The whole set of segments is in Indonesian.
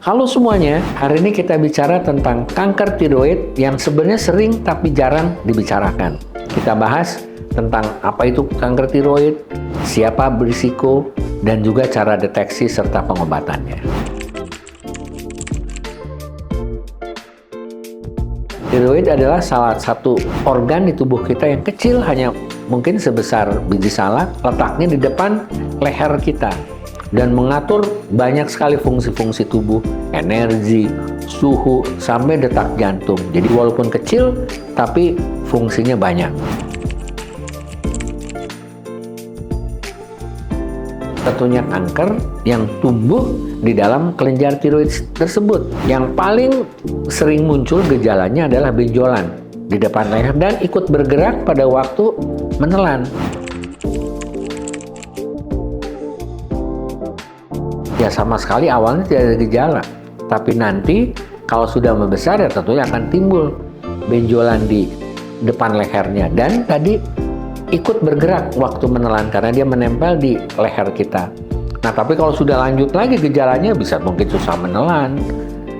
Halo semuanya, hari ini kita bicara tentang kanker tiroid yang sebenarnya sering tapi jarang dibicarakan. Kita bahas tentang apa itu kanker tiroid, siapa berisiko, dan juga cara deteksi serta pengobatannya. Tiroid adalah salah satu organ di tubuh kita yang kecil, hanya mungkin sebesar biji salak, letaknya di depan leher kita dan mengatur banyak sekali fungsi-fungsi tubuh, energi, suhu, sampai detak jantung. Jadi walaupun kecil, tapi fungsinya banyak. Tentunya kanker yang tumbuh di dalam kelenjar tiroid tersebut. Yang paling sering muncul gejalanya adalah benjolan di depan leher dan ikut bergerak pada waktu menelan. Ya sama sekali awalnya tidak ada gejala, tapi nanti kalau sudah membesar ya tentunya akan timbul benjolan di depan lehernya dan tadi ikut bergerak waktu menelan karena dia menempel di leher kita. Nah, tapi kalau sudah lanjut lagi gejalanya bisa mungkin susah menelan.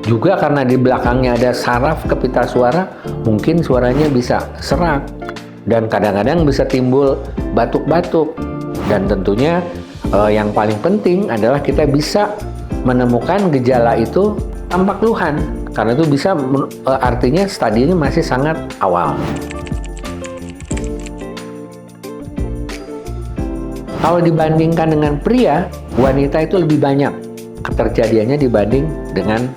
Juga karena di belakangnya ada saraf ke pita suara, mungkin suaranya bisa serak. Dan kadang-kadang bisa timbul batuk-batuk. Dan tentunya yang paling penting adalah kita bisa menemukan gejala itu tanpa keluhan. Karena itu bisa artinya stadiumnya masih sangat awal. Kalau dibandingkan dengan pria, wanita itu lebih banyak keterjadiannya dibanding dengan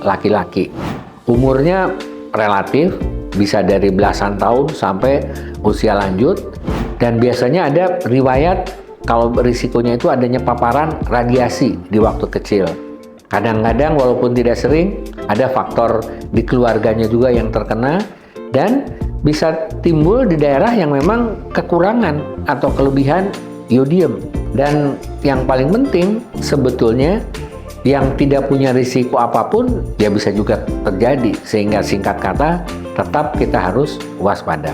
laki-laki. Umurnya relatif bisa dari belasan tahun sampai usia lanjut dan biasanya ada riwayat kalau risikonya itu adanya paparan radiasi di waktu kecil. Kadang-kadang walaupun tidak sering, ada faktor di keluarganya juga yang terkena dan bisa timbul di daerah yang memang kekurangan atau kelebihan iodium. Dan yang paling penting sebetulnya yang tidak punya risiko apapun ya bisa juga terjadi, sehingga singkat kata tetap kita harus waspada.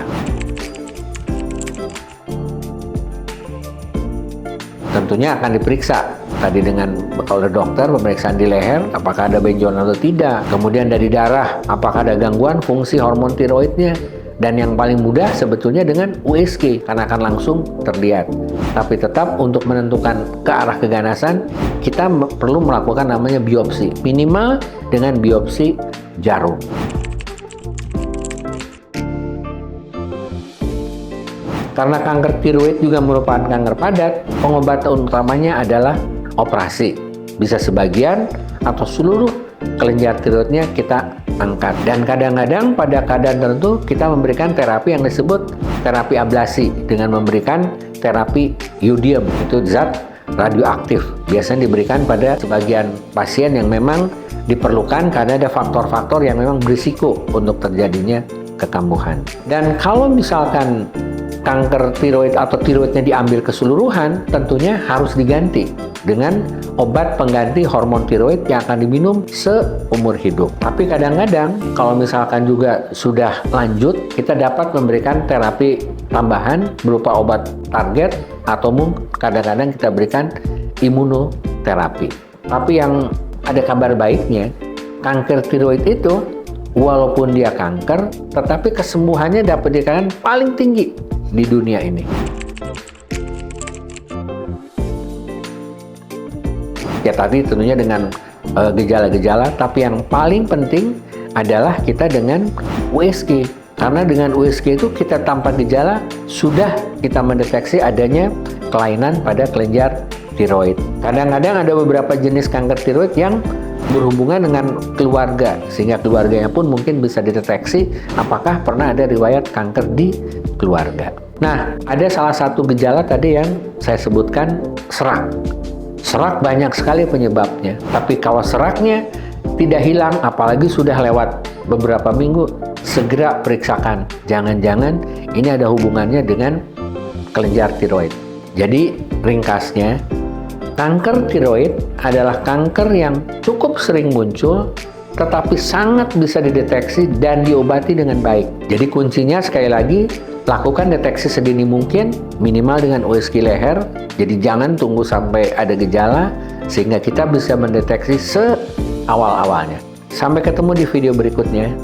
Tentunya akan diperiksa tadi oleh dokter, pemeriksaan di leher apakah ada benjolan atau tidak, kemudian dari darah apakah ada gangguan fungsi hormon tiroidnya. Dan yang paling mudah sebetulnya dengan USG karena akan langsung terlihat. Tapi tetap untuk menentukan ke arah keganasan, kita perlu melakukan namanya biopsi. Minimal dengan biopsi jarum. Karena kanker tiroid juga merupakan kanker padat, pengobatan utamanya adalah operasi. Bisa sebagian atau seluruh kelenjar tiroidnya kita angkat. Dan kadang-kadang pada keadaan tertentu kita memberikan terapi yang disebut terapi ablasi dengan memberikan terapi iodium, itu zat radioaktif. Biasanya diberikan pada sebagian pasien yang memang diperlukan karena ada faktor-faktor yang memang berisiko untuk terjadinya kekambuhan. Dan kalau misalkan kanker tiroid atau tiroidnya diambil keseluruhan, tentunya harus diganti dengan obat pengganti hormon tiroid yang akan diminum seumur hidup. Tapi kadang-kadang kalau misalkan juga sudah lanjut, kita dapat memberikan terapi tambahan berupa obat target atau kadang-kadang kita berikan imunoterapi. Tapi yang ada kabar baiknya, kanker tiroid itu walaupun dia kanker, tetapi kesembuhannya dapat dikatakan paling tinggi di dunia ini. Ya tadi tentunya dengan gejala-gejala, tapi yang paling penting adalah kita dengan USG. Karena dengan USG itu kita tanpa gejala sudah kita mendeteksi adanya kelainan pada kelenjar tiroid. Kadang-kadang ada beberapa jenis kanker tiroid yang berhubungan dengan keluarga, sehingga keluarganya pun mungkin bisa dideteksi apakah pernah ada riwayat kanker di keluarga. Nah, ada salah satu gejala tadi yang saya sebutkan, serak. Serak banyak sekali penyebabnya, tapi kalau seraknya tidak hilang, apalagi sudah lewat beberapa minggu, segera periksakan. Jangan-jangan ini ada hubungannya dengan kelenjar tiroid. Jadi, ringkasnya, kanker tiroid adalah kanker yang cukup sering muncul tetapi sangat bisa dideteksi dan diobati dengan baik. Jadi kuncinya sekali lagi, lakukan deteksi sedini mungkin, minimal dengan USG leher. Jadi jangan tunggu sampai ada gejala, sehingga kita bisa mendeteksi seawal-awalnya. Sampai ketemu di video berikutnya.